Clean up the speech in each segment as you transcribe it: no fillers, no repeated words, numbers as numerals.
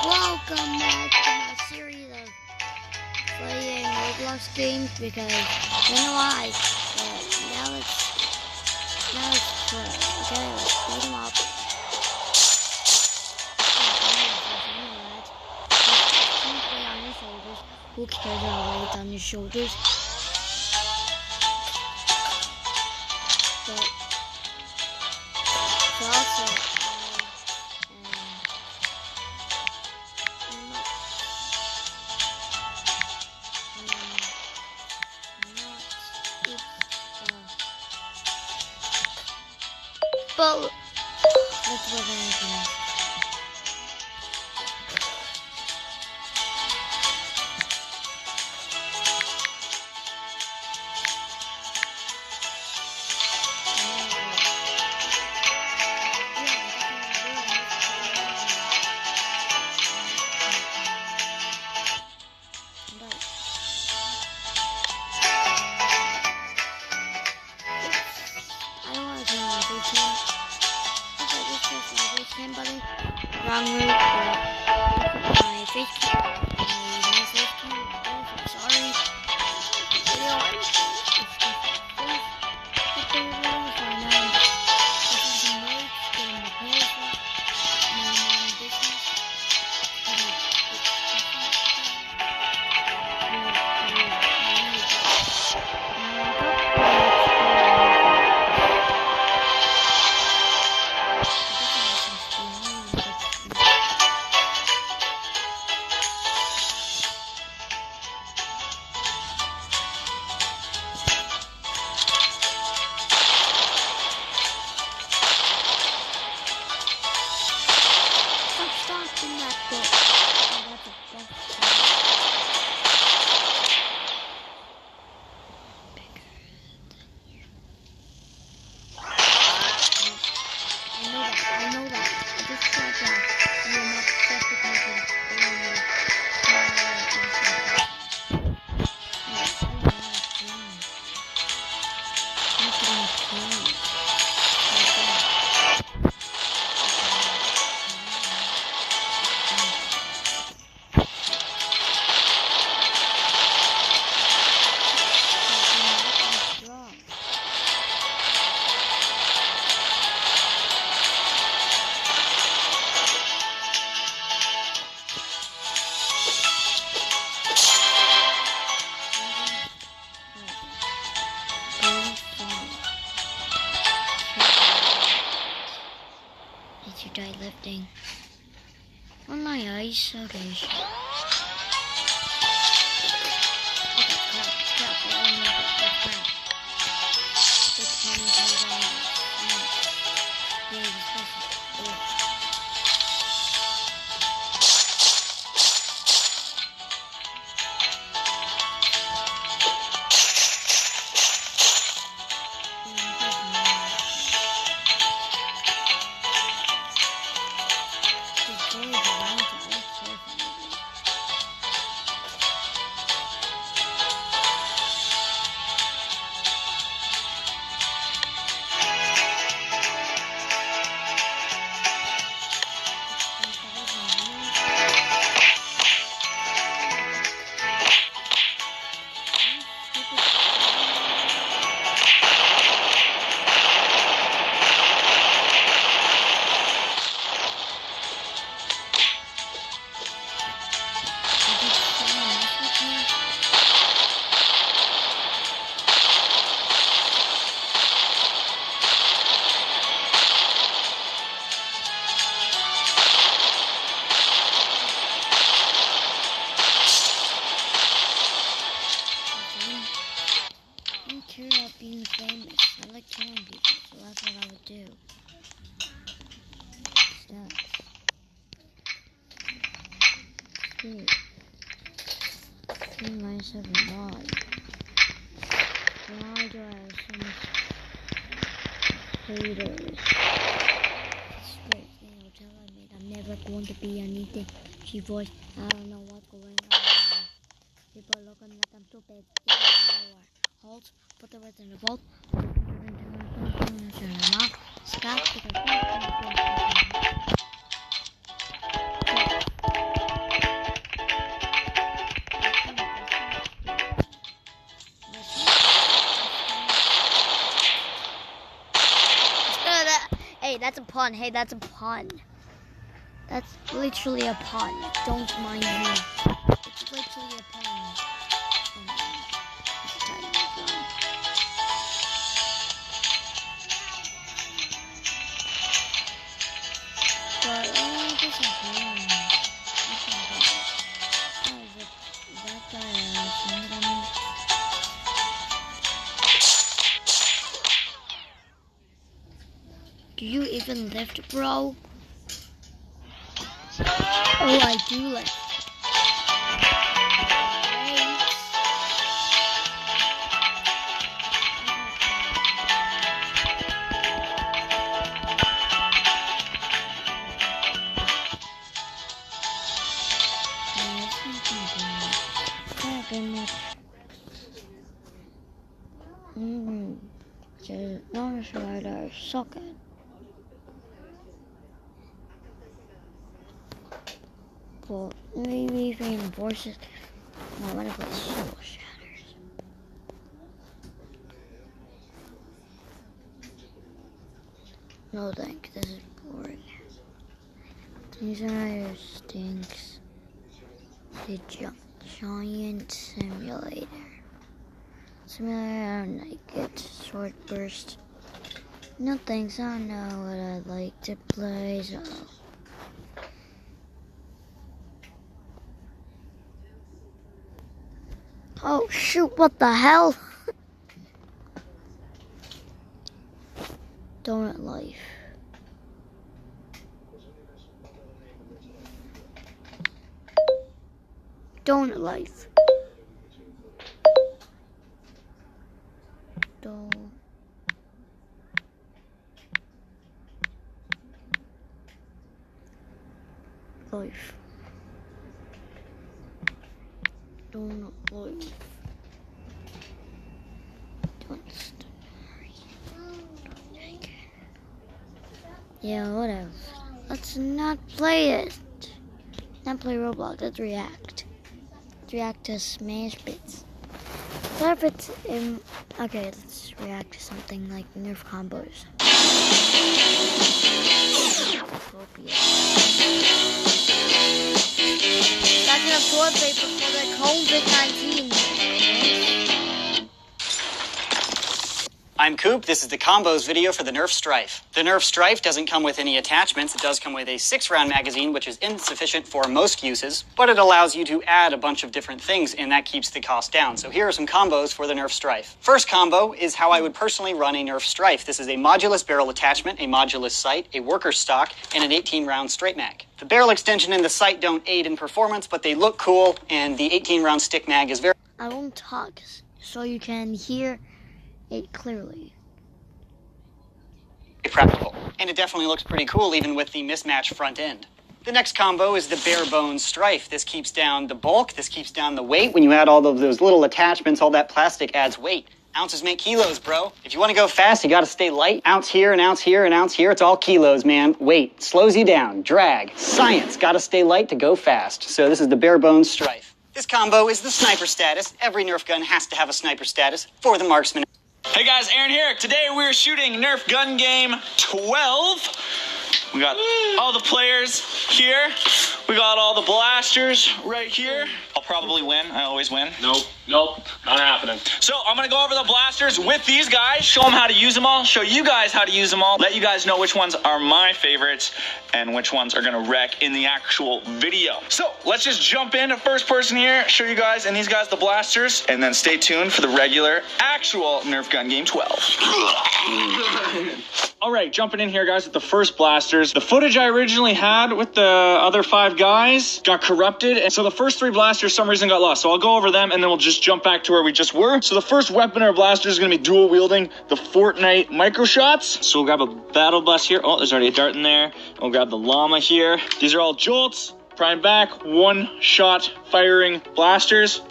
Welcome back to my series of playing Roblox games because I don't know why, but now let's play. Okay, let's beat them up. Play on your shoulders. Who cares about weight on your shoulders? But also but let's look at anything. Wrong route, my face cam. Sorry. Did you die lifting? On my ice? Okay. Being famous. I like killing people, so that's what I would do. Steps. Shit. 397 why? Why do I have so much haters? Straight thing telling me I'm never going to be anything. She voiced, I don't know what's going on. People are looking like I'm too big. Halt, put the words in the vault. Stop. pun. Hey, that's a pun. That's literally a pun. Don't mind me. It's literally a pun. But this is boring. That guy Do you even lift, bro? Oh, I do lift. Just not sure I suck at. Well, maybe if reinforces. No, I'm gonna play Soul Shatters. No thanks, this is boring. These are stinks. The giant simulator. I don't like it. Sword burst. No thanks, I know what I'd like to play, so. Oh shoot, what the hell? Donut life. Donut life. Life. Donut life. Yeah, what else? Let's not play it. Not play Roblox, let's react. Let's react to Smash Bits. What if it's in... Okay, let's react to something like Nerf combos. That's enough toilet paper for the COVID-19. I'm Coop. This is the combos video for the Nerf Strife. The Nerf Strife doesn't come with any attachments. It does come with a 6-round magazine, which is insufficient for most uses, but it allows you to add a bunch of different things, and that keeps the cost down. So here are some combos for the Nerf Strife. First combo is how I would personally run a Nerf Strife. This is a modulus barrel attachment, a modulus sight, a worker stock, and an 18-round straight mag. The barrel extension and the sight don't aid in performance, but they look cool, and the 18-round stick mag is very... I won't talk so you can hear it clearly. Practical. And it definitely looks pretty cool even with the mismatched front end. The next combo is the bare bones Strife. This keeps down the bulk, this keeps down the weight. When you add all of those little attachments, all that plastic adds weight. Ounces make kilos, bro. If you want to go fast, you got to stay light. Ounce here, an ounce here, an ounce here. It's all kilos, man. Weight slows you down. Drag. Science. Got to stay light to go fast. So this is the bare bones Strife. This combo is the sniper status. Every Nerf gun has to have a sniper status for the marksman. Hey guys, Aaron here. Today we're shooting Nerf Gun Game 12. We got all the players here. We got all the blasters right here. I'll probably win. I always win. Nope, not happening. So I'm going to go over the blasters with these guys, show them how to use them all, show you guys how to use them all, let you guys know which ones are my favorites and which ones are going to wreck in the actual video. So let's just jump in. First person here, show you guys, and these guys the blasters, and then stay tuned for the regular, actual Nerf Gun Game 12. All right, jumping in here, guys, with the first blasters. The footage I originally had with the other 5 guys got corrupted, and so the first 3 blasters, for some reason, got lost. So I'll go over them, and then we'll just jump back to where we just were. So the first weapon or blaster is going to be dual wielding the Fortnite micro shots. So we'll grab a battle bus here. Oh, there's already a dart in there. We'll grab the llama here. These are all jolts. Prime back, 1-shot firing blasters.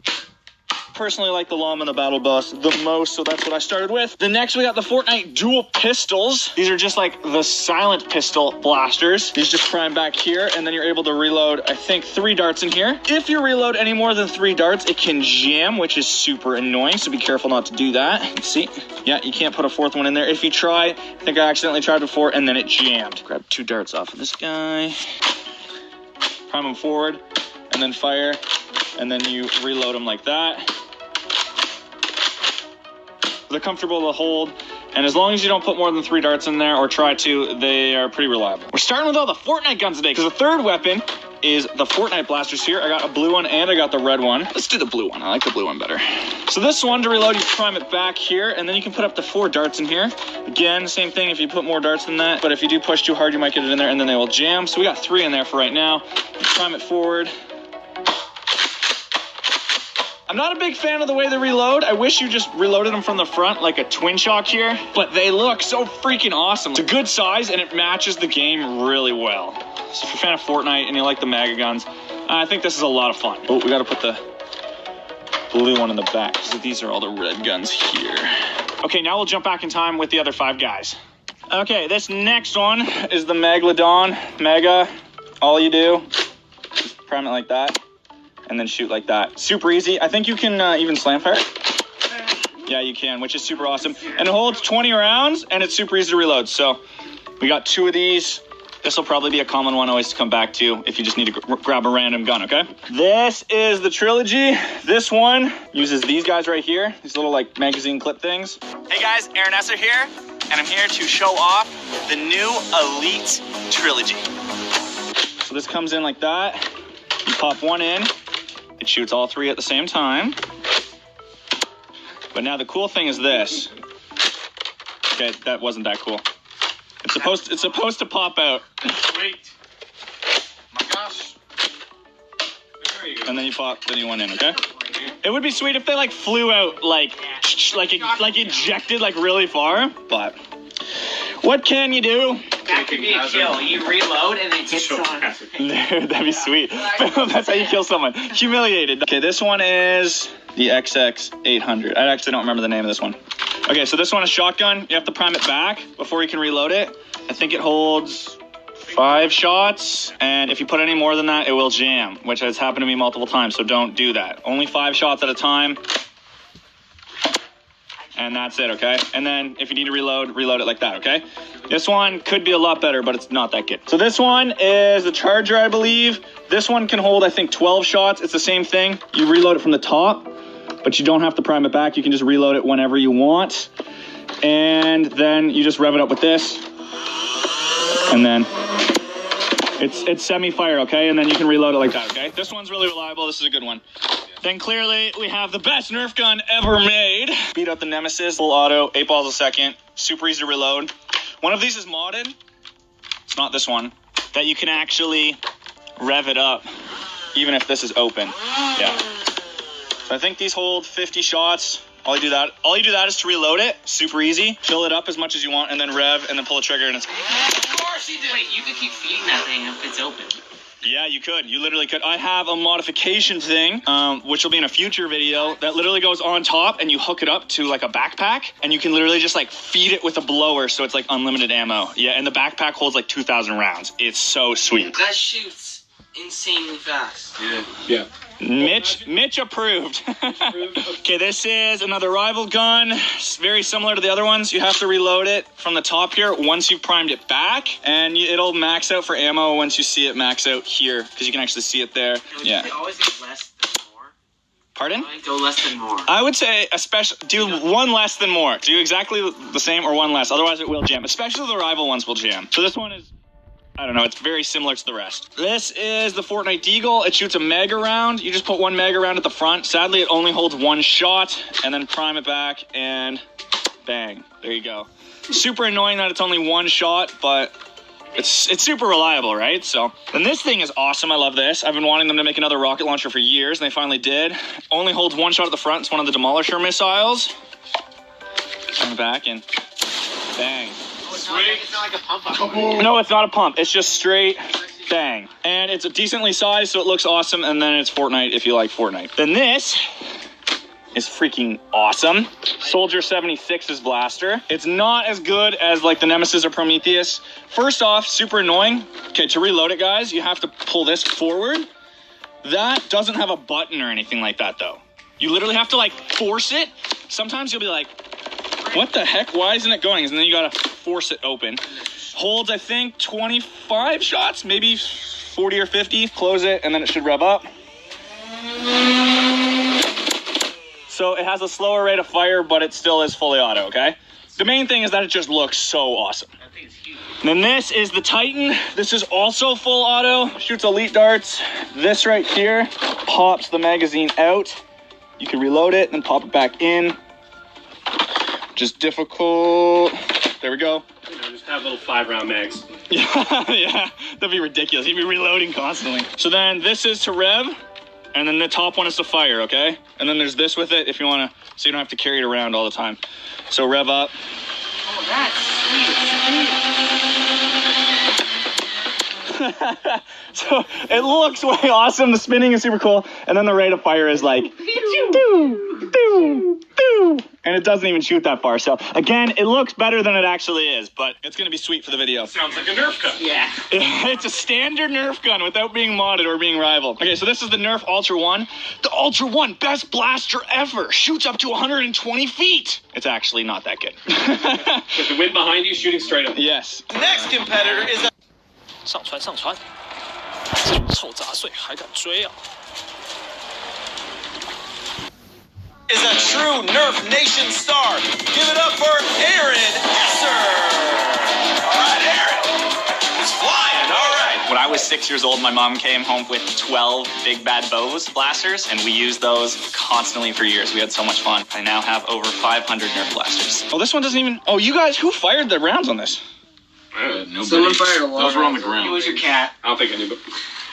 personally like the Llama and the Battle Bus the most, so that's what I started with. The next we got the Fortnite dual pistols. These are just like the silent pistol blasters. These just prime back here, and then you're able to reload, I think, 3 darts in here. If you reload any more than 3 darts, it can jam, which is super annoying, so be careful not to do that. See? Yeah, you can't put a 4th one in there. If you try, I think I accidentally tried before, and then it jammed. Grab 2 darts off of this guy. Prime them forward, and then fire, and then you reload them like that. They're comfortable to hold, and as long as you don't put more than 3 darts in there, or try to, they are pretty reliable. We're starting with all the Fortnite guns today, because the third weapon is the Fortnite blasters here. I got a blue one and I got the red one. Let's do the blue one. I like the blue one better. So this one, to reload, you prime it back here, and then you can put up to 4 darts in here. Again, same thing if you put more darts than that, but if you do push too hard, you might get it in there, and then they will jam. So we got 3 in there for right now. You prime it forward. I'm not a big fan of the way they reload. I wish you just reloaded them from the front like a twin shock here, but they look so freaking awesome. It's a good size and it matches the game really well. So if you're a fan of Fortnite and you like the Maga guns, I think this is a lot of fun. Oh, we gotta put the blue one in the back because these are all the red guns here. Okay, now we'll jump back in time with the other 5 guys. Okay, this next one is the Megalodon Mega. All you do is prime it like that, and then shoot like that. Super easy. I think you can even slam fire. Yeah, you can, which is super awesome. And it holds 20 rounds, and it's super easy to reload. So we got 2 of these. This will probably be a common one always to come back to if you just need to grab a random gun, okay? This is the Trilogy. This one uses these guys right here, these little like magazine clip things. Hey guys, Aaron Esser here, and I'm here to show off the new Elite Trilogy. So this comes in like that. You pop one in. It shoots all 3 at the same time. But now the cool thing is this. Okay, that wasn't that cool. It's supposed to pop out. Wait. My gosh. There you go. And then you pop, then you went in, okay? It would be sweet if they like flew out like ejected like really far, but what can you do? That could be a kill. You reload and it hits someone. Dude, that'd be sweet. That's how you kill someone. Humiliated. Okay, this one is the XX800. I actually don't remember the name of this one. Okay, so this one is shotgun. You have to prime it back before you can reload it. I think it holds 5 shots, and if you put any more than that, it will jam, which has happened to me multiple times, so don't do that. Only 5 shots at a time. And that's it, okay? And then if you need to reload it like that, okay? This one could be a lot better, but it's not that good. So this one is the Charger, I believe. This one can hold, I think, 12 shots. It's the same thing. You reload it from the top, but you don't have to prime it back. You can just reload it whenever you want. And then you just rev it up with this. And then it's semi-fire, okay? And then you can reload it like that, okay? This one's really reliable. This is a good one. Then clearly we have the best Nerf gun ever made. Beat out the Nemesis, full auto, 8 balls a second, super easy to reload. One of these is modded. It's not this one. That you can actually rev it up, even if this is open. Yeah. So I think these hold 50 shots. All you do that is to reload it. Super easy. Fill it up as much as you want, and then rev, and then pull the trigger, and it's. Of course you do. Wait, you could keep feeding that thing if it's open. Yeah, you could. You literally could. I have a modification thing, which will be in a future video, that literally goes on top and you hook it up to like a backpack, and you can literally just like feed it with a blower, so it's like unlimited ammo. Yeah, and the backpack holds like 2,000 rounds. It's so sweet. That shoots insanely fast. Yeah. Mitch approved. Okay, this is another rival gun. It's very similar to the other ones. You have to reload it from the top here once you've primed it back, and it'll max out for ammo once you see it max out here, because you can actually see it there. Yeah. You always do less than more. Pardon? I go less than more. I would say do one less than more. Do exactly the same or one less. Otherwise it will jam. Especially the rival ones will jam. So this one is, I don't know, it's very similar to the rest. This is the Fortnite Deagle. It shoots a mega round. You just put 1 mega round at the front. Sadly, it only holds 1 shot, and then prime it back, and bang. There you go. Super annoying that it's only 1 shot, but it's super reliable, right? So, and this thing is awesome. I love this. I've been wanting them to make another rocket launcher for years, and they finally did. Only holds 1 shot at the front. It's one of the Demolisher missiles. Prime it back, and bang. It's not like a pump-up. No, it's not a pump. It's just straight bang. And it's a decently sized, so it looks awesome. And then it's Fortnite if you like Fortnite. Then this is freaking awesome. Soldier 76's blaster. It's not as good as like the Nemesis or Prometheus. First off, super annoying. Okay, to reload it, guys, you have to pull this forward. That doesn't have a button or anything like that, though. You literally have to like force it. Sometimes you'll be like, what the heck? Why isn't it going? And then you gotta force it open. Holds, I think, 25 shots, maybe 40 or 50. Close it, and then it should rev up. So it has a slower rate of fire, but it still is fully auto, okay? The main thing is that it just looks so awesome. I think it's huge. And then this is the Titan. This is also full auto. Shoots elite darts. This right here pops the magazine out. You can reload it and pop it back in. Just difficult. There we go. You know, just have little 5-round mags. Yeah, that'd be ridiculous. You'd be reloading constantly. So then this is to rev, and then the top one is to fire, okay? And then there's this with it if you want to, so you don't have to carry it around all the time. So rev up. Oh, that's sweet. So it looks way awesome. The spinning is super cool. And then the rate of fire is like, doo, doo, doo. And it doesn't even shoot that far. So again, it looks better than it actually is, but it's going to be sweet for the video. Sounds like a Nerf gun. Yeah. It's a standard Nerf gun without being modded or being rivaled. Okay, so this is the Nerf Ultra One. The Ultra One, best blaster ever. Shoots up to 120 feet. It's actually not that good. With the wind behind you, shooting straight up. Yes. Next competitor is a 上船上船，臭杂碎还敢追啊！ is a true Nerf Nation star. Give it up for Aaron Esser. All right, Aaron. He's flying. All right. When I was 6 years old, my mom came home with 12 Big Bad Bows blasters, and we used those constantly for years. We had so much fun. I now have over 500 Nerf blasters. Oh, this one doesn't even... Oh, you guys, who fired the rounds on this? Nobody. Someone fired a lot. Those were on the ground. It was your cat. I don't think anybody.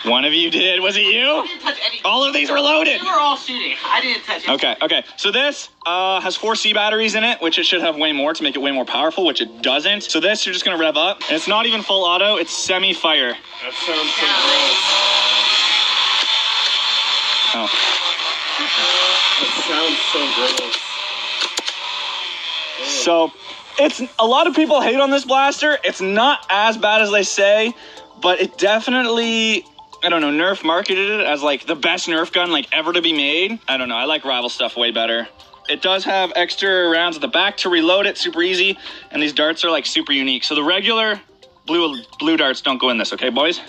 One of you did. Was it you? I didn't touch any. All of these were loaded. They were all shooting. I didn't touch it. Okay. So this has 4 C batteries in it, which it should have way more to make it way more powerful, which it doesn't. So this, you're just going to rev up. And it's not even full auto. It's semi-fire. That sounds so gross. Oh. That sounds so gross. So it's a lot of people hate on this blaster. It's not as bad as they say, but it definitely... I don't know, Nerf marketed it as like the best Nerf gun like ever to be made. I don't know, I like Rival stuff way better. It does have extra rounds at the back to reload it, super easy. And these darts are like super unique. So the regular blue darts don't go in this, okay, boys?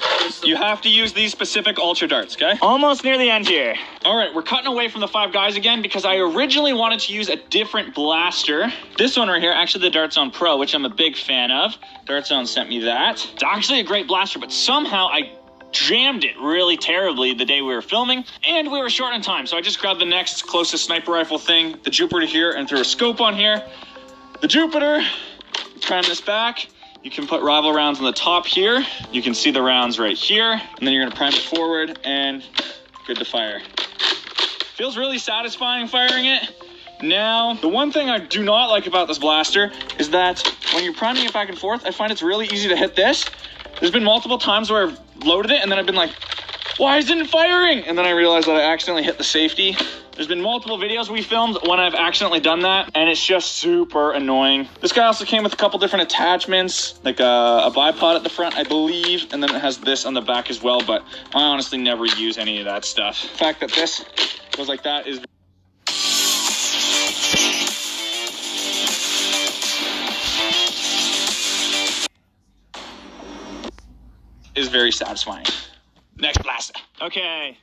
You have to use these specific Ultra darts, okay? Almost near the end here. All right, we're cutting away from the 5 guys again because I originally wanted to use a different blaster. This one right here, actually the Dart Zone Pro, which I'm a big fan of. Dart Zone sent me that. It's actually a great blaster, but somehow I jammed it really terribly the day we were filming, and we were short on time, so I just grabbed the next closest sniper rifle thing, the Jupiter here, and threw a scope on here. The Jupiter, prime this back. You can put Rival rounds on the top here. You can see the rounds right here, and then you're gonna prime it forward, and good to fire. Feels really satisfying firing it. Now, the one thing I do not like about this blaster is that when you're priming it back and forth, I find it's really easy to hit this. There's been multiple times where I've loaded it and then I've been like, why isn't it firing? And then I realized that I accidentally hit the safety. There's been multiple videos we filmed when I've accidentally done that, and it's just super annoying. This guy also came with a couple different attachments, like a bipod at the front, I believe, and then it has this on the back as well, but I honestly never use any of that stuff. The fact that this goes like that is very satisfying. Next blaster. Okay.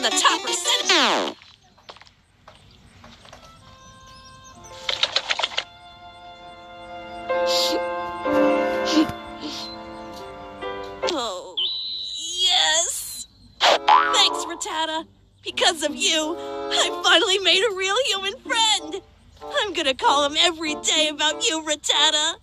the top percent. Oh, yes. Thanks, Rattata. Because of you, I finally made a real human friend. I'm gonna call him every day about you, Rattata.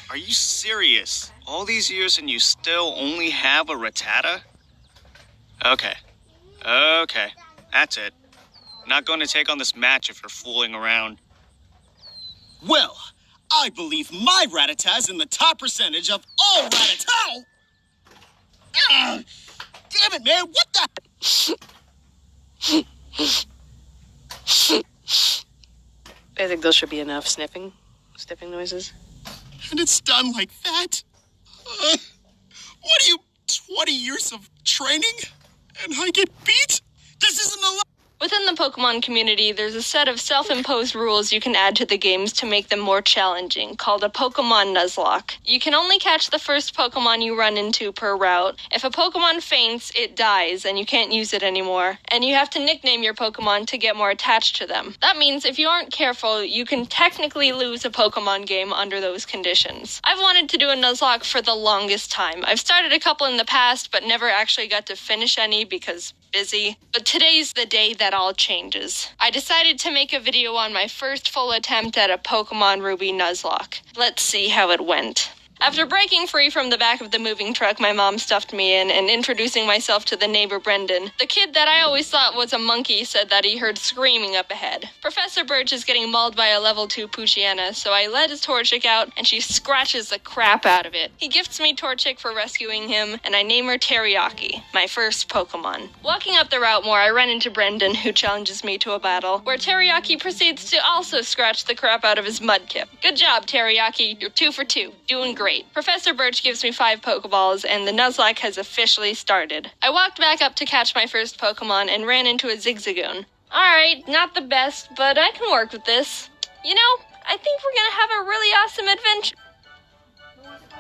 Are you serious? All these years and you still only have a Rattata? Okay. That's it. Not going to take on this match if you're fooling around. Well, I believe my Rattata is in the top percentage of all Rattata. Damn it, man! What the? I think those should be enough sniffing noises. And it's done like that? What are you, 20 years of training? And I get beat? This isn't a lot. Within the Pokemon community, there's a set of self-imposed rules you can add to the games to make them more challenging, called a Pokemon Nuzlocke. You can only catch the first Pokemon you run into per route. If a Pokemon faints, it dies, and you can't use it anymore. And you have to nickname your Pokemon to get more attached to them. That means if you aren't careful, you can technically lose a Pokemon game under those conditions. I've wanted to do a Nuzlocke for the longest time. I've started a couple in the past, but never actually got to finish any because busy. But today's the day that all changes. I decided to make a video on my first full attempt at a Pokemon Ruby Nuzlocke. Let's see how it went. After breaking free from the back of the moving truck my mom stuffed me in and introducing myself to the neighbor Brendan, the kid that I always thought was a monkey said that he heard screaming up ahead. Professor Birch is getting mauled by a level 2 Poochyena, so I let his Torchic out and she scratches the crap out of it. He gifts me Torchic for rescuing him and I name her Teriyaki, my first Pokemon. Walking up the route more, I run into Brendan, who challenges me to a battle, where Teriyaki proceeds to also scratch the crap out of his Mudkip. Good job, Teriyaki. You're 2 for 2. Doing great. Great. Professor Birch gives me 5 Pokeballs, and the Nuzlocke has officially started. I walked back up to catch my first Pokemon and ran into a Zigzagoon. Alright, not the best, but I can work with this. You know, I think we're gonna have a really awesome adventure.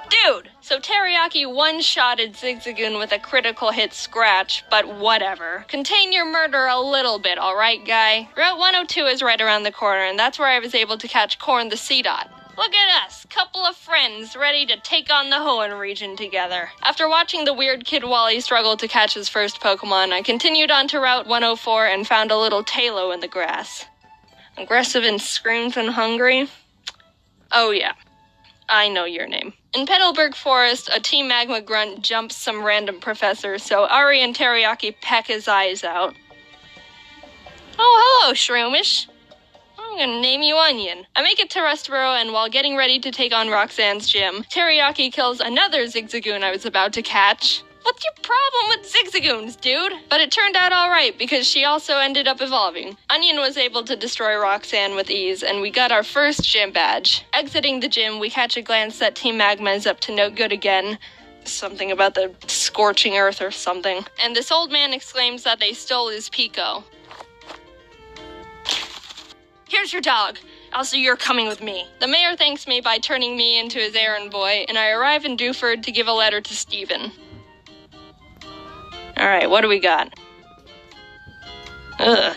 Dude! So Teriyaki one-shotted Zigzagoon with a critical hit scratch, but whatever. Contain your murder a little bit, alright, guy? Route 102 is right around the corner, and that's where I was able to catch Corn the Seedot. Look at us, couple of friends ready to take on the Hoenn region together. After watching the weird kid Wally struggle to catch his first Pokemon, I continued on to Route 104 and found a little Tailo in the grass. Aggressive and screams when hungry? Oh yeah, I know your name. In Petalburg Forest, a Team Magma grunt jumps some random professor, so Ari and Teriyaki peck his eyes out. Oh, hello, Shroomish. I'm gonna name you Onion. I make it to Rustboro, and while getting ready to take on Roxanne's gym, Teriyaki kills another Zigzagoon I was about to catch. What's your problem with Zigzagoons, dude? But it turned out alright, because she also ended up evolving. Onion was able to destroy Roxanne with ease, and we got our first gym badge. Exiting the gym, we catch a glance that Team Magma is up to no good again. Something about the scorching earth or something. And this old man exclaims that they stole his Pico. Here's your dog. Also, you're coming with me. The mayor thanks me by turning me into his errand boy, and I arrive in Dewford to give a letter to Stephen. Alright, what do we got? Ugh.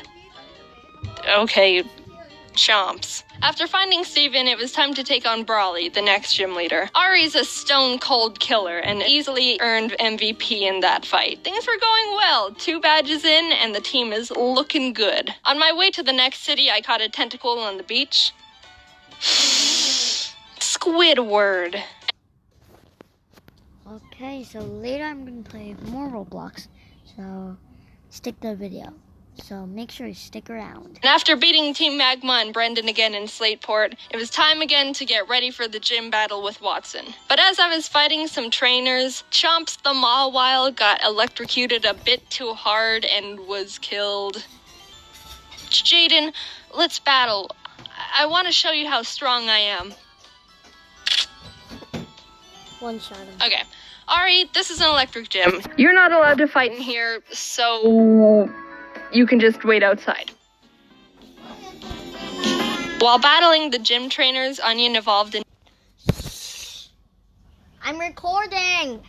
Okay, chomps. After finding Steven, it was time to take on Brawly, the next gym leader. Ari's a stone-cold killer and easily earned MVP in that fight. Things were going well. 2 badges in, and the team is looking good. On my way to the next city, I caught a tentacle on the beach. Squidward. Okay, so later I'm going to play more Roblox, so stick to the video. So make sure you stick around. And after beating Team Magma and Brendan again in Slateport, it was time again to get ready for the gym battle with Watson. But as I was fighting some trainers, Chomps the Mawile got electrocuted a bit too hard and was killed. Jaden, let's battle. I want to show you how strong I am. One shot him. Okay. Ari, this is an electric gym. You're not allowed to fight in here, so you can just wait outside. While battling the gym trainers, Onion evolved into I'm recording!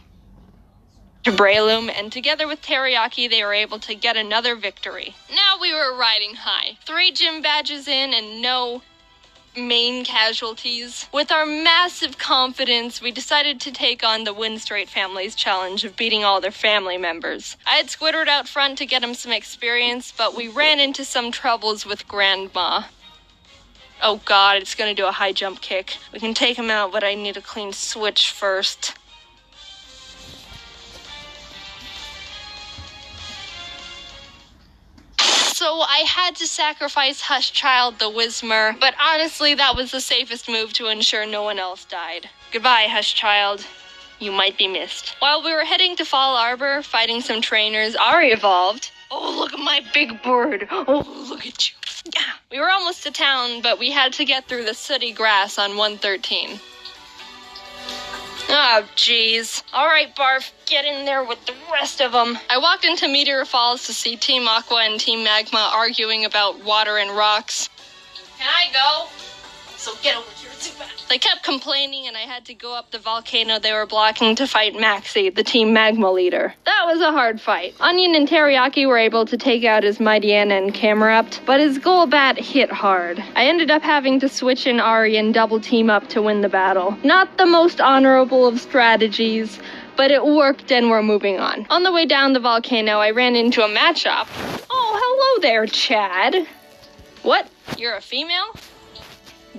Breloom, and together with Teriyaki, they were able to get another victory. Now we were riding high. 3 gym badges in and no main casualties. With our massive confidence, we decided to take on the Winstraight family's challenge of beating all their family members. I had Squidward out front to get him some experience, but we ran into some troubles with Grandma. Oh god, it's gonna do a high jump kick. We can take him out, but I need a clean switch first. So I had to sacrifice Hushchild the Whismer, but honestly that was the safest move to ensure no one else died. Goodbye, Hushchild. You might be missed. While we were heading to Fall Arbor, fighting some trainers, Ari evolved. Oh, look at my big bird. Oh, look at you. Yeah. We were almost to town, but we had to get through the sooty grass on 113. Oh, jeez. Alright, Barf, get in there with the rest of them. I walked into Meteor Falls to see Team Aqua and Team Magma arguing about water and rocks. Can I go? So get over here too fast. They kept complaining, and I had to go up the volcano they were blocking to fight Maxie, the Team Magma leader. That was a hard fight. Onion and Teriyaki were able to take out his Mightyena and Camerupt, but his Golbat hit hard. I ended up having to switch in Ari and double team up to win the battle. Not the most honorable of strategies, but it worked and we're moving on. On the way down the volcano, I ran into a Machop. Oh, hello there, Chad. What? You're a female?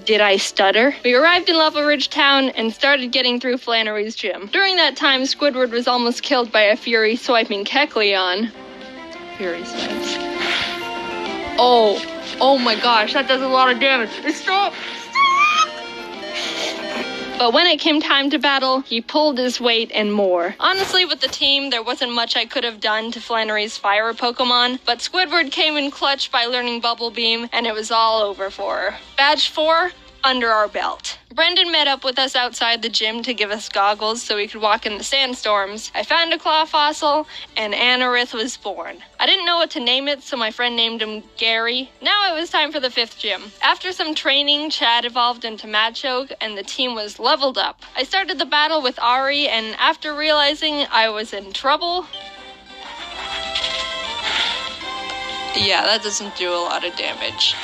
Did I stutter? We arrived in Level Ridge Town and started getting through Flannery's gym. During that time, Squidward was almost killed by a Fury swiping Kecleon. Fury swipes. Oh my gosh, that does a lot of damage. Stop! But when it came time to battle, he pulled his weight and more. Honestly, with the team, there wasn't much I could have done to Flannery's fire Pokemon, but Squidward came in clutch by learning Bubble Beam, and it was all over for her. Badge 4, under our belt. Brendan met up with us outside the gym to give us goggles so we could walk in the sandstorms. I found a claw fossil, and Anorith was born. I didn't know what to name it, so my friend named him Gary. Now it was time for the 5th gym. After some training, Chad evolved into Machoke, and the team was leveled up. I started the battle with Ari, and after realizing I was in trouble... Yeah, that doesn't do a lot of damage.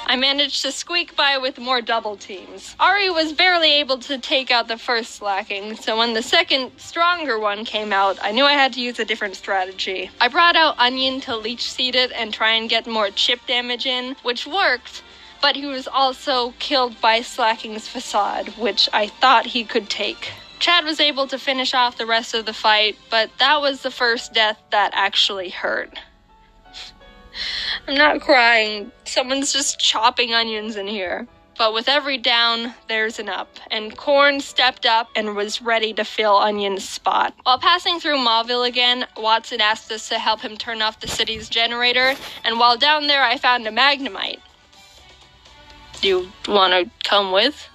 I managed to squeak by with more double teams. Ari was barely able to take out the first slacking, so when the second, stronger one came out, I knew I had to use a different strategy. I brought out Onion to leech seed it and try and get more chip damage in, which worked, but he was also killed by Slacking's Facade, which I thought he could take. Chad was able to finish off the rest of the fight, but that was the first death that actually hurt. I'm not crying. Someone's just chopping onions in here. But with every down, there's an up, and Korn stepped up and was ready to fill Onion's spot. While passing through Mauville again, Watson asked us to help him turn off the city's generator, and while down there I found a Magnemite. Do you want to come with?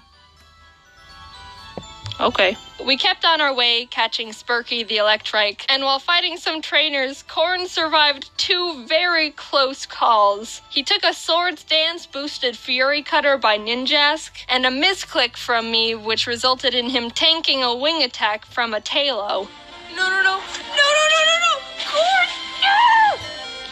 Okay. We kept on our way, catching Spurky the Electrike, and while fighting some trainers, Korn survived 2 very close calls. He took a Swords Dance boosted Fury Cutter by Ninjask, and a misclick from me, which resulted in him tanking a wing attack from a Talo. No! Korn, no!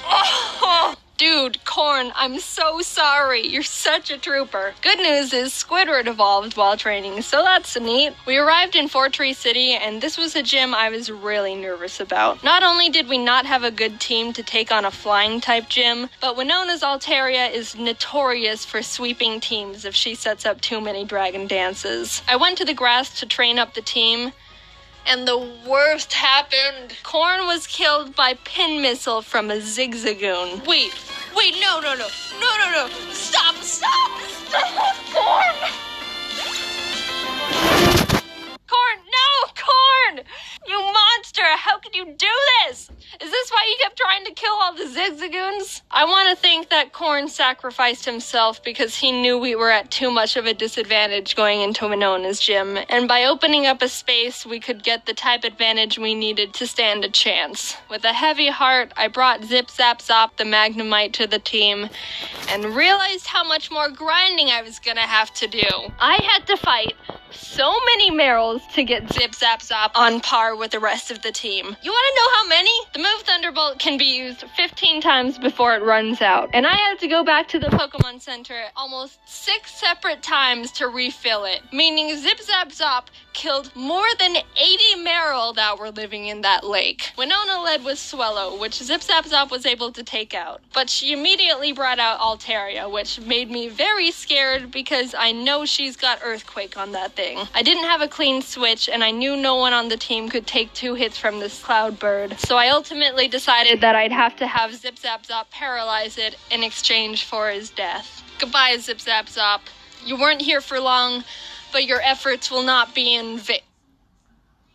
Oh! Dude, Korn, I'm so sorry. You're such a trooper. Good news is Squidward evolved while training, so that's neat. We arrived in Fortree City, and this was a gym I was really nervous about. Not only did we not have a good team to take on a flying-type gym, but Winona's Altaria is notorious for sweeping teams if she sets up too many dragon dances. I went to the grass to train up the team, and the worst happened. Korn was killed by pin missile from a Zigzagoon. Wait, no. Stop, Korn! Korn! You monster, how could you do this? Is this why you kept trying to kill all the Zigzagoons? I want to think that Korn sacrificed himself because he knew we were at too much of a disadvantage going into Winona's gym, and by opening up a space, we could get the type advantage we needed to stand a chance. With a heavy heart, I brought Zip Zap Zop the Magnemite to the team, and realized how much more grinding I was gonna have to do. I had to fight so many Merrills to get Zip Zap Zop on par with the rest of the team. You want to know how many? The move Thunderbolt can be used 15 times before it runs out, and I had to go back to the Pokemon Center almost 6 separate times to refill it, meaning Zip Zap Zop killed more than 80 Marill that were living in that lake. Winona led with Swellow, which Zip Zap Zop was able to take out, but she immediately brought out Altaria, which made me very scared because I know she's got Earthquake on that thing. I didn't have a clean switch, and I knew no one on the team could take 2 hits from this Cloud Bird, so I ultimately decided that I'd have to have Zip Zap Zop paralyze it in exchange for his death. Goodbye, Zip Zap Zop. You weren't here for long, but your efforts will not be in vain.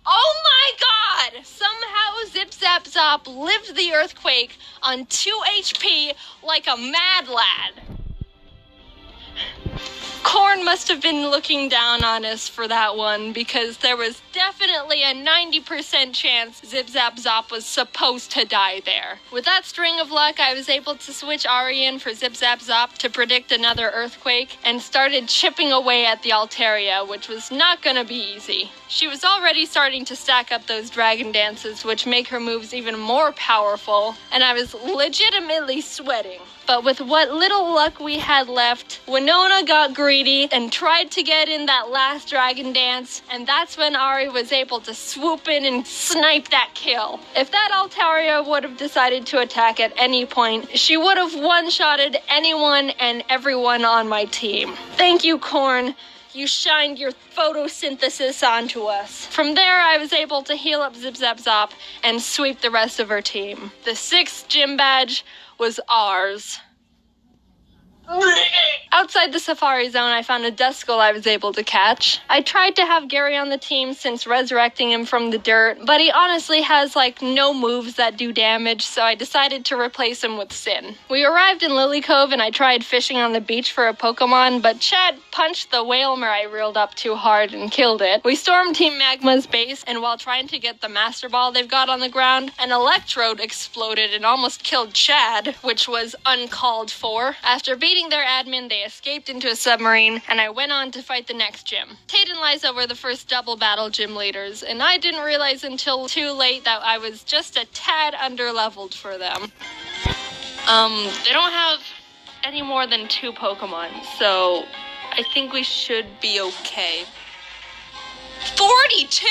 Oh my god! Somehow Zip Zap Zop lived the earthquake on 2 HP like a mad lad. Korn must have been looking down on us for that one, because there was definitely a 90% chance Zip Zap Zop was supposed to die there. With that string of luck, I was able to switch Ari in for Zip Zap Zop to predict another earthquake, and started chipping away at the Altaria, which was not gonna be easy. She was already starting to stack up those dragon dances, which make her moves even more powerful, and I was legitimately sweating. But with what little luck we had left, Winona got greedy and tried to get in that last dragon dance, and that's when Ari was able to swoop in and snipe that kill. If that Altaria would have decided to attack at any point, she would have one-shotted anyone and everyone on my team. Thank you, Korn. You shined your photosynthesis onto us. From there, I was able to heal up Zip Zap Zop and sweep the rest of her team. The 6th gym badge was ours. Outside the Safari Zone, I found a Duskull I was able to catch. I tried to have Gary on the team since resurrecting him from the dirt, but he honestly has no moves that do damage, so I decided to replace him with Sin. We arrived in Lily Cove and I tried fishing on the beach for a Pokemon, but Chad punched the Wailmer I reeled up too hard and killed it. We stormed Team Magma's base, and while trying to get the Master Ball they've got on the ground, an Electrode exploded and almost killed Chad, which was uncalled for. After beating their admin, they escaped into a submarine, and I went on to fight the next gym. Tate and Liza were the first double battle gym leaders, and I didn't realize until too late that I was just a tad underleveled for them. They don't have any more than 2 Pokemon, so I think we should be okay. 42?!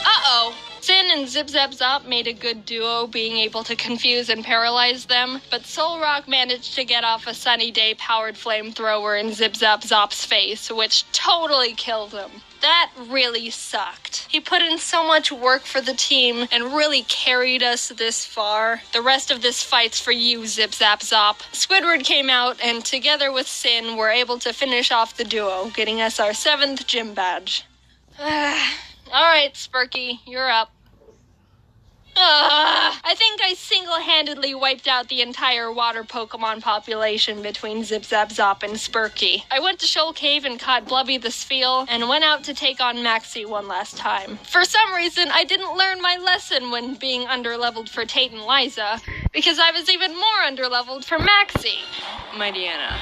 Uh-oh. Sin and Zip Zap Zop made a good duo, being able to confuse and paralyze them, but Solrock managed to get off a Sunny Day powered flamethrower in Zip Zap Zop's face, which totally killed him. That really sucked. He put in so much work for the team and really carried us this far. The rest of this fight's for you, Zip Zap Zop. Squidward came out, and together with Sin, were able to finish off the duo, getting us our 7th gym badge. Alright, Spurky, you're up. I think I single-handedly wiped out the entire water Pokemon population between Zip Zap Zop and Spurky. I went to Shoal Cave and caught Blubby the Spheal, and went out to take on Maxie one last time. For some reason, I didn't learn my lesson when being underleveled for Tate and Liza, because I was even more underleveled for Maxie. Mightyena.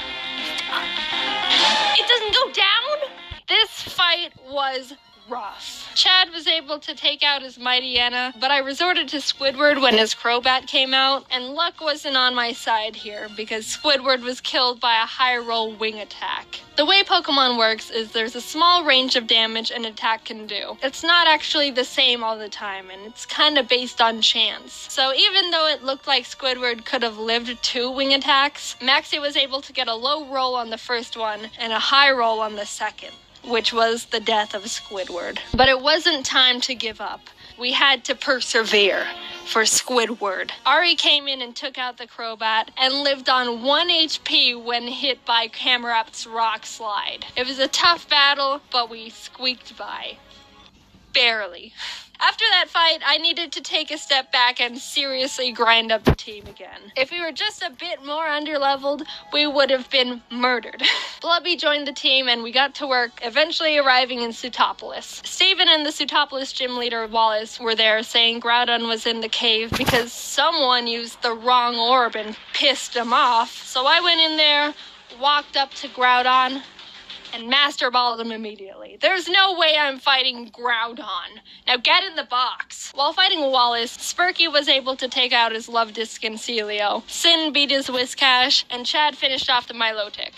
It doesn't go down? This fight was rough. Chad was able to take out his Mightyena, but I resorted to Squidward when his Crobat came out, and luck wasn't on my side here, because Squidward was killed by a high-roll wing attack. The way Pokemon works is there's a small range of damage an attack can do. It's not actually the same all the time, and it's kinda based on chance. So even though it looked like Squidward could have lived 2 wing attacks, Maxie was able to get a low roll on the first one, and a high roll on the second, which was the death of Squidward. But it wasn't time to give up. We had to persevere for Squidward. Ari came in and took out the Crobat and lived on 1 HP when hit by Camerupt's Rock Slide. It was a tough battle, but we squeaked by. Barely. After that fight, I needed to take a step back and seriously grind up the team again. If we were just a bit more underleveled, we would have been murdered. Blubby joined the team and we got to work, eventually arriving in Sutopolis. Steven and the Sutopolis gym leader Wallace were there saying Groudon was in the cave because someone used the wrong orb and pissed him off. So I went in there, walked up to Groudon, and Master Balled him immediately. There's no way I'm fighting Groudon. Now get in the box. While fighting Wallace, Spurky was able to take out his Luvdisc and Celio. Sin beat his Whiscash, and Chad finished off the Milotic.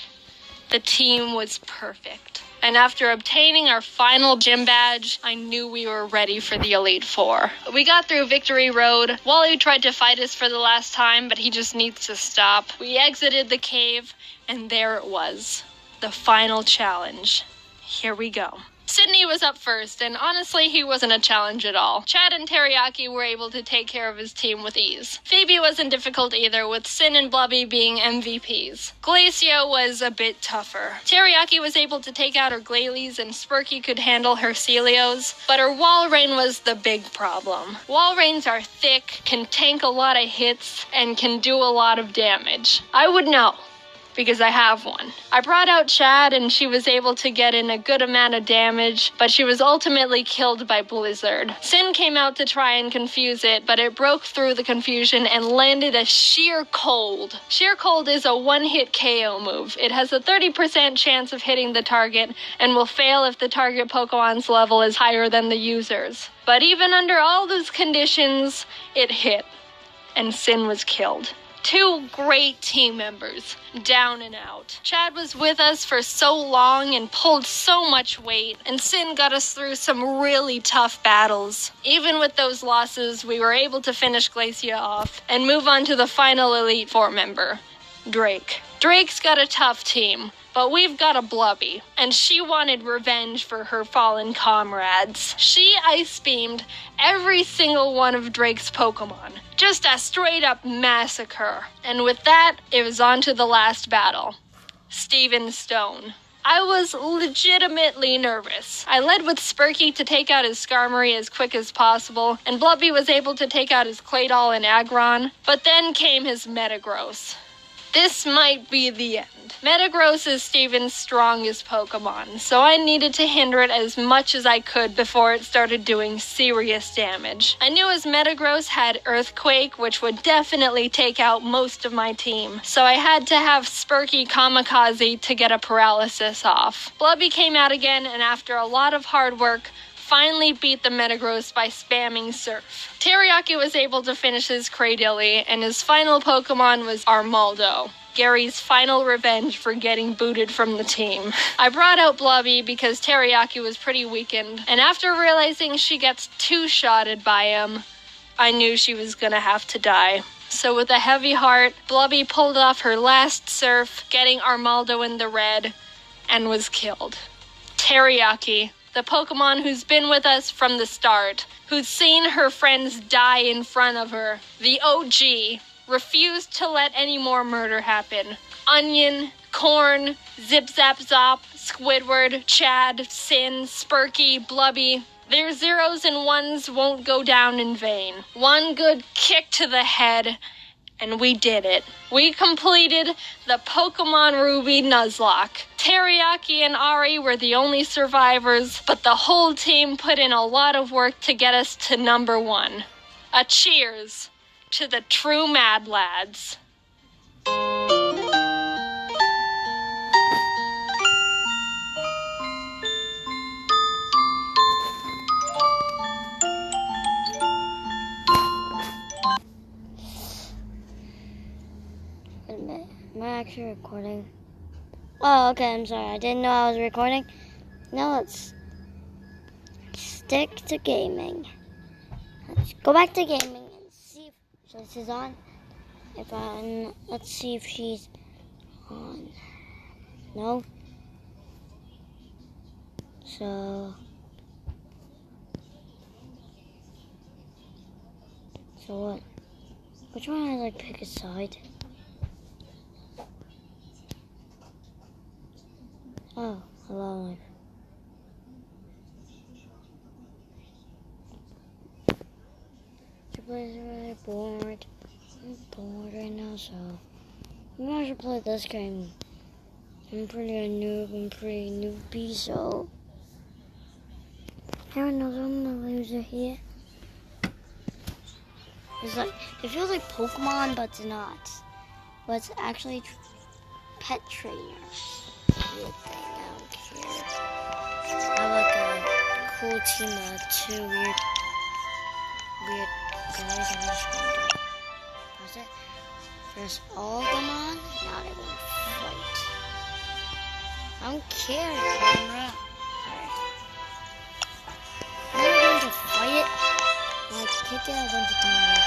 The team was perfect. And after obtaining our final gym badge, I knew we were ready for the Elite Four. We got through Victory Road. Wally tried to fight us for the last time, but he just needs to stop. We exited the cave, and there it was. The final challenge. Here we go. Sydney was up first, and honestly, he wasn't a challenge at all. Chad and Teriyaki were able to take care of his team with ease. Phoebe wasn't difficult either, with Sin and Blubby being MVPs. Glacia was a bit tougher. Teriyaki was able to take out her Glalie, and Spurky could handle her Celios, but her Walrein was the big problem. Walreins are thick, can tank a lot of hits, and can do a lot of damage. I would know, because I have one. I brought out Chad and she was able to get in a good amount of damage, but she was ultimately killed by Blizzard. Sin came out to try and confuse it, but it broke through the confusion and landed a Sheer Cold. Sheer Cold is a one-hit KO move. It has a 30% chance of hitting the target and will fail if the target Pokemon's level is higher than the user's. But even under all those conditions, it hit, and Sin was killed. 2 great team members, down and out. Chad was with us for so long and pulled so much weight, and Sin got us through some really tough battles. Even with those losses, we were able to finish Glacia off and move on to the final Elite Four member, Drake. Drake's got a tough team, But we've got a Blubby, and she wanted revenge for her fallen comrades. She ice beamed every single one of Drake's Pokemon. Just a straight up massacre. And with that, it was on to the last battle. Steven Stone. I was legitimately nervous. I led with Spurky to take out his Skarmory as quick as possible, and Blubby was able to take out his Claydol and Aggron, but then came his Metagross. This might be the end. Metagross is Steven's strongest Pokemon, so I needed to hinder it as much as I could before it started doing serious damage. I knew his Metagross had Earthquake, which would definitely take out most of my team, so I had to have Spurky Kamikaze to get a paralysis off. Blubby came out again, and after a lot of hard work, finally beat the Metagross by spamming Surf. Teriyaki was able to finish his Cradily, and his final Pokemon was Armaldo, Gary's final revenge for getting booted from the team. I brought out Blubby because Teriyaki was pretty weakened, and after realizing she gets two-shotted by him, I knew she was gonna have to die. So with a heavy heart, Blubby pulled off her last Surf, getting Armaldo in the red, and was killed. Teriyaki, the Pokemon who's been with us from the start, who's seen her friends die in front of her, the OG, refused to let any more murder happen. Onion, Corn, Zip Zap Zop, Squidward, Chad, Sin, Spurky, Blubby. Their zeros and ones won't go down in vain. One good kick to the head, and we did it. We completed the Pokemon Ruby Nuzlocke. Teriyaki and Ari were the only survivors, but the whole team put in a lot of work to get us to number 1. A cheers to the true Mad Lads. Wait a minute. Am I actually recording? Oh, okay, I'm sorry. I didn't know I was recording. Now let's stick to gaming. Let's go back to gaming and see if this is on. Let's see if she's on. No? So what? Which one I like pick a side? Oh, hello. The place is really bored. I'm bored right now, so maybe I should play this game. I'm pretty a noob, I'm pretty newbie, so everyone knows I'm the loser here. It's like, it feels like Pokemon, but it's not. But it's actually pet trainers. Weird thing, I don't care. I have like a cool team of 2 weird guys. I'm just going to press it. Press all of them on. Now they're going to fight. I don't care, camera. Alright. Now we're going to fight it. Like, kick it a bunch of times.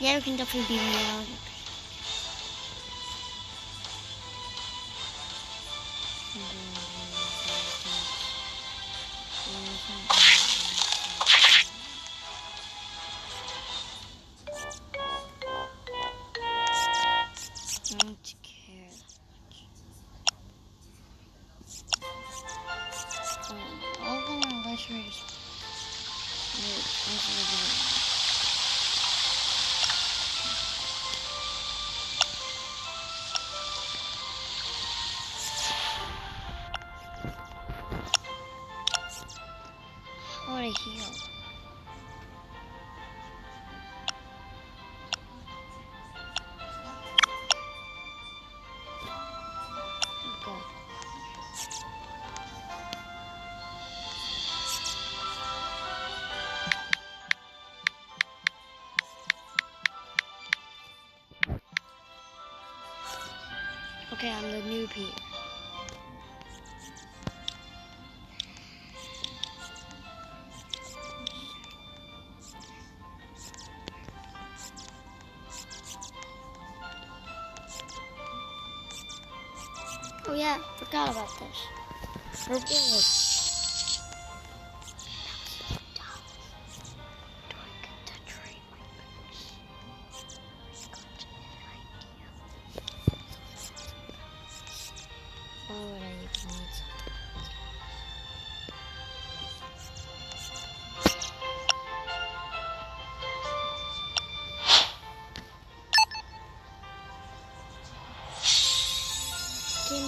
Yeah, you can definitely beat me out. Don't care. All of them are lecturers. How would I heal? Okay, I'm the noob here. Oh yeah, forgot about this. Reward. Why would I even need something? Okay,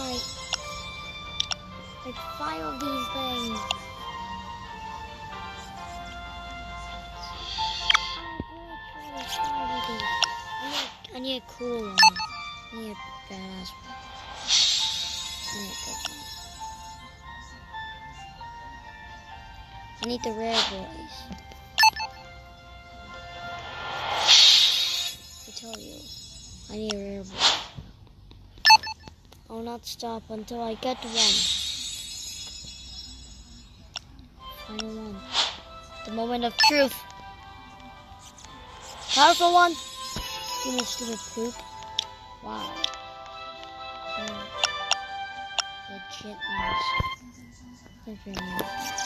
like 5 of these things. I need a cool one. I need a badass one. I need a good one. I need the rare boys. I tell you, I need a rare boy. I will not stop until I get one. Final one. The moment of truth. Powerful one. Give me a stupid poop. Wow. Legit nice. That's very nice.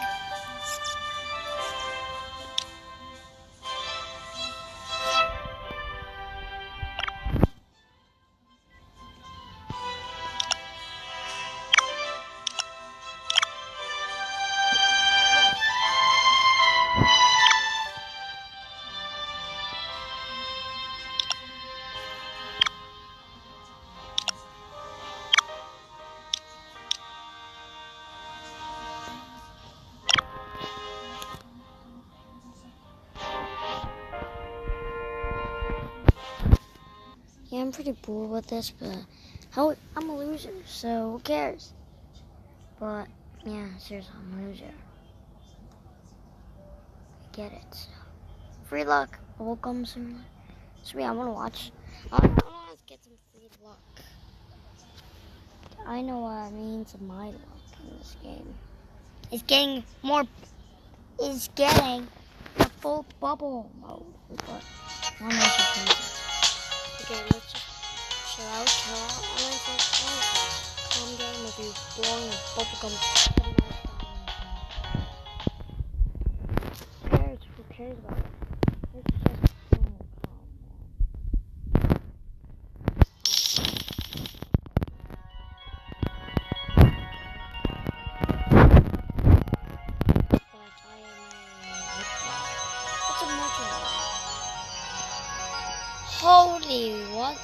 Yeah, I'm pretty bored with this, but I'm a loser, so who cares? But yeah, seriously, I'm a loser. I get it. So. Free luck will come soon. So yeah, I want to watch. I want to get some free luck. I know what it means of my luck in this game. It's getting the full bubble mode. But I'm not crazy. Okay, let's just chill out. I'm going to calm down with you blowing a bubblegum. Who cares about it? Let's just calm down. What's a metro? Holy what?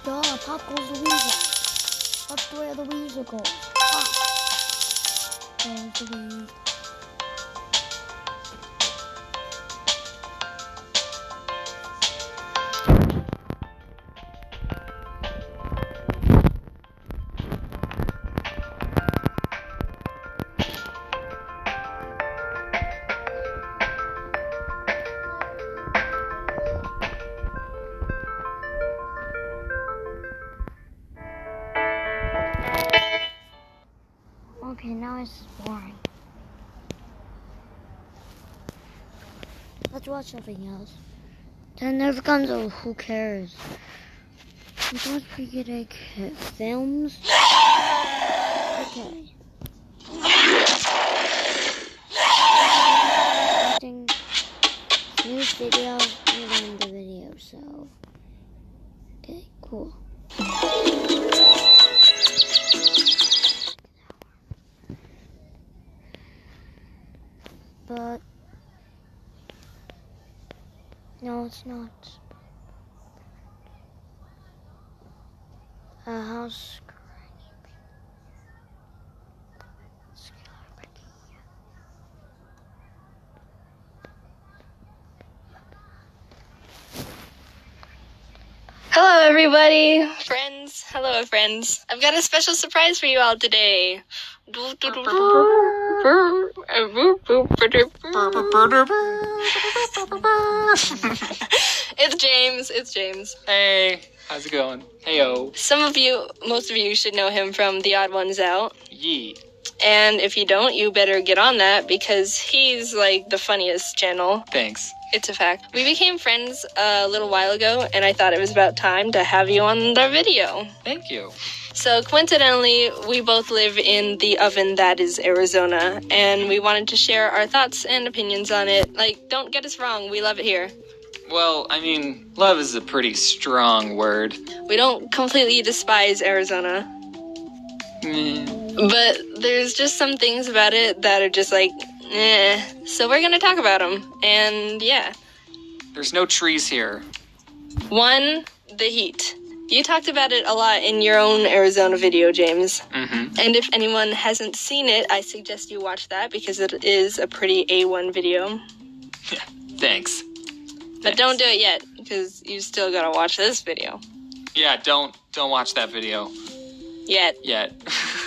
Yeah, pop goes the weasel. That's where the weasel goes. Pop. Goes the weasel. Okay, now it's boring. Let's watch something else. Then Nerf guns, oh, who cares? Let's watch pretty good films. Okay. Watching news videos and then the video, so. Okay, cool. But no, it's not. A house. Hello, everybody. Friends. Hello, friends. I've got a special surprise for you all today. It's James. Hey, how's it going? Heyo. Most of you should know him from The Odd Ones Out. Yee. And if you don't, you better get on that because he's like the funniest channel. Thanks. It's a fact. We became friends a little while ago, and I thought it was about time to have you on the video. Thank you. So coincidentally, we both live in the oven that is Arizona, and we wanted to share our thoughts and opinions on it. Like, don't get us wrong, we love it here. Well, I mean, love is a pretty strong word. We don't completely despise Arizona. But there's just some things about it that are just like, so we're gonna talk about them, and yeah. There's no trees here. One, the heat. You talked about it a lot in your own Arizona video, James. Mm-hmm. And if anyone hasn't seen it, I suggest you watch that because it is a pretty A1 video. Yeah, thanks. But don't do it yet, because you still gotta watch this video. Yeah, don't watch that video. Yet.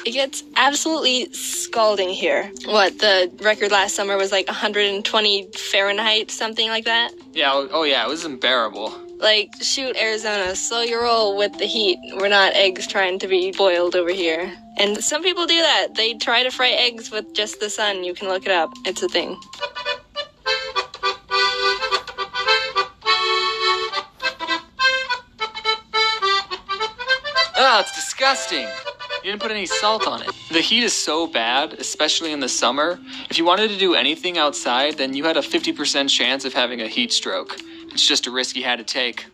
It gets absolutely scalding here. What, the record last summer was like 120 Fahrenheit, something like that? Yeah, oh yeah, it was unbearable. Like, shoot, Arizona, slow your roll with the heat. We're not eggs trying to be boiled over here. And some people do that. They try to fry eggs with just the sun. You can look it up. It's a thing. Ah, it's disgusting. You didn't put any salt on it. The heat is so bad, especially in the summer. If you wanted to do anything outside, then you had a 50% chance of having a heat stroke. It's just a risk you had to take.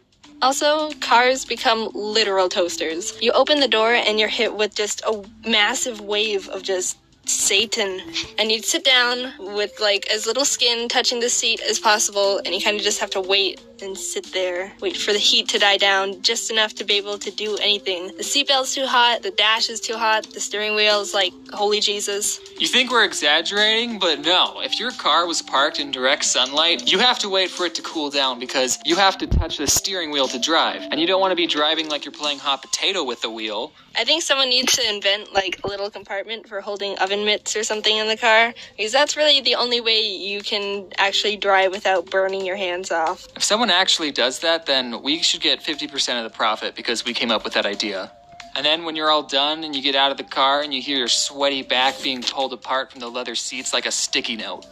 Also, cars become literal toasters. You open the door and you're hit with just a massive wave of just Satan. And you'd sit down with like as little skin touching the seat as possible, and you kind of just have to wait and sit there, wait for the heat to die down just enough to be able to do anything. The seatbelt's too hot, the dash is too hot, the steering wheel's like, holy Jesus. You think we're exaggerating, but no. If your car was parked in direct sunlight, you have to wait for it to cool down because you have to touch the steering wheel to drive. And you don't want to be driving like you're playing hot potato with the wheel. I think someone needs to invent like a little compartment for holding oven mitts or something in the car, because that's really the only way you can actually drive without burning your hands off. If someone actually does that, then we should get 50% of the profit because we came up with that idea. And then when you're all done and you get out of the car and you hear your sweaty back being pulled apart from the leather seats like a sticky note.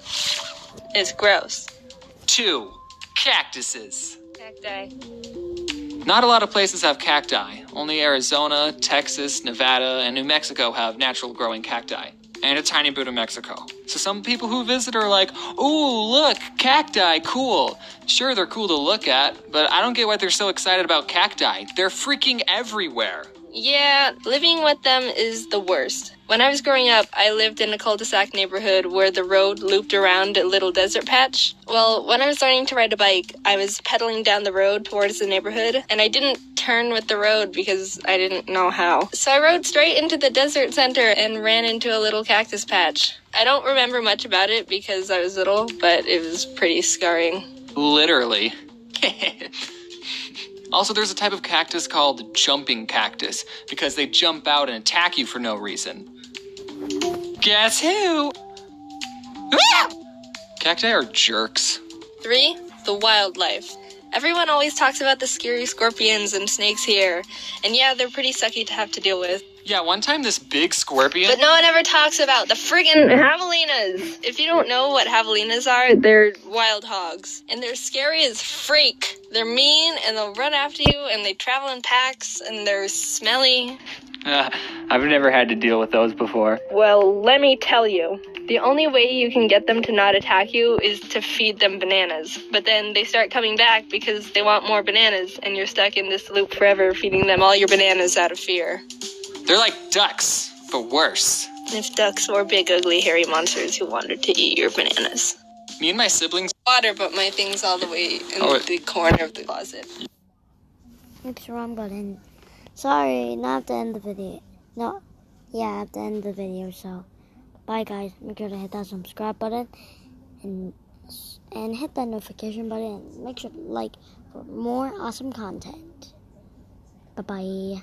It's gross. 2. Cactuses. Cacti. Not a lot of places have cacti. Only Arizona, Texas, Nevada, and New Mexico have natural growing cacti. And a tiny bit of Mexico. So some people who visit are like, ooh, look, cacti, cool. Sure, they're cool to look at, but I don't get why they're so excited about cacti. They're freaking everywhere. Yeah, living with them is the worst. When I was growing up, I lived in a cul-de-sac neighborhood where the road looped around a little desert patch. Well, when I was learning to ride a bike, I was pedaling down the road towards the neighborhood, and I didn't turn with the road because I didn't know how. So I rode straight into the desert center and ran into a little cactus patch. I don't remember much about it because I was little, but it was pretty scarring. Literally. Also, there's a type of cactus called jumping cactus because they jump out and attack you for no reason. Guess who? Ah! Cacti are jerks. 3. The wildlife. Everyone always talks about the scary scorpions and snakes here, and yeah, they're pretty sucky to have to deal with. Yeah, one time this big scorpion... But no one ever talks about the friggin' javelinas! If you don't know what javelinas are, they're wild hogs. And they're scary as freak. They're mean, and they'll run after you, and they travel in packs, and they're smelly. I've never had to deal with those before. Well, let me tell you. The only way you can get them to not attack you is to feed them bananas. But then they start coming back because they want more bananas, and you're stuck in this loop forever feeding them all your bananas out of fear. They're like ducks, but worse. If ducks were big, ugly, hairy monsters who wanted to eat your bananas. Me and my siblings... Water, but my thing's all the way in the corner of the closet. Oops, wrong button. Sorry, not have to end the video. No, yeah, I have to end the video, so... Bye, guys. Make sure to hit that subscribe button and hit that notification button. And make sure to like for more awesome content. Bye-bye.